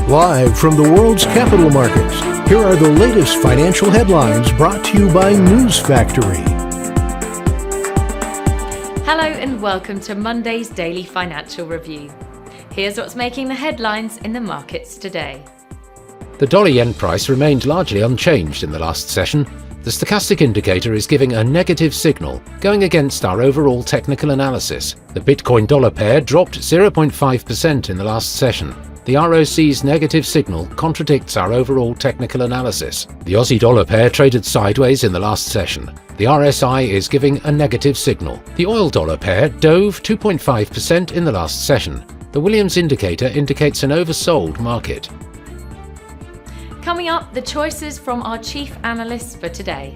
Live from the world's capital markets, here are the latest financial headlines brought to you by News Factory. Hello and welcome to Monday's Daily Financial Review. Here's what's making the headlines in the markets today. The dollar-yen price remained largely unchanged in the last session. The stochastic indicator is giving a negative signal, going against our overall technical analysis. The Bitcoin-dollar pair dropped 0.5% in the last session. The ROC's negative signal contradicts our overall technical analysis. The Aussie-dollar pair traded sideways in the last session. The RSI is giving a negative signal. The oil-dollar pair dove 2.5% in the last session. The Williams indicator indicates an oversold market. Coming up, the choices from our chief analysts for today.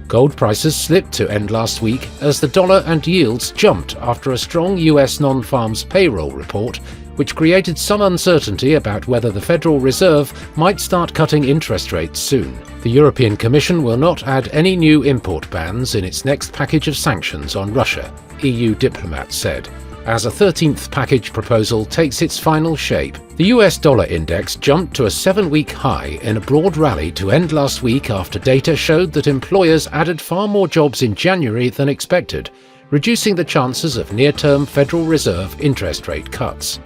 Gold prices slipped to end last week as the dollar and yields jumped after a strong US non-farms payroll report, which created some uncertainty about whether the Federal Reserve might start cutting interest rates soon. The European Commission will not add any new import bans in its next package of sanctions on Russia, EU diplomats said, as a 13th package proposal takes its final shape. The US dollar index jumped to a 7-week high in a broad rally to end last week after data showed that employers added far more jobs in January than expected, reducing the chances of near-term Federal Reserve interest rate cuts.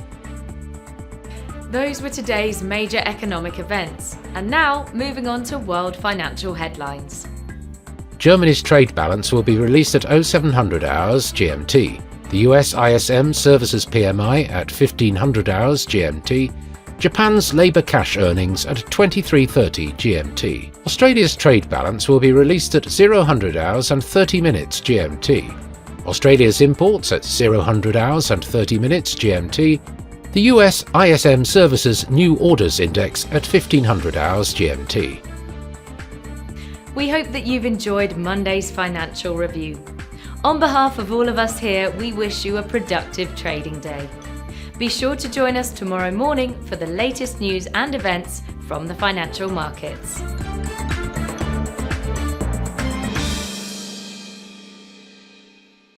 Those were today's major economic events. And now, moving on to world financial headlines. Germany's trade balance will be released at 0700 hours GMT. The US ISM Services PMI at 1500 hours GMT. Japan's labour cash earnings at 23:30 GMT. Australia's trade balance will be released at 0000 hours and 30 minutes GMT. Australia's imports at 0000 hours and 30 minutes GMT. The US ISM Services New Orders Index at 1500 hours GMT. We hope that you've enjoyed Monday's financial review. On behalf of all of us here, we wish you a productive trading day. Be sure to join us tomorrow morning for the latest news and events from the financial markets.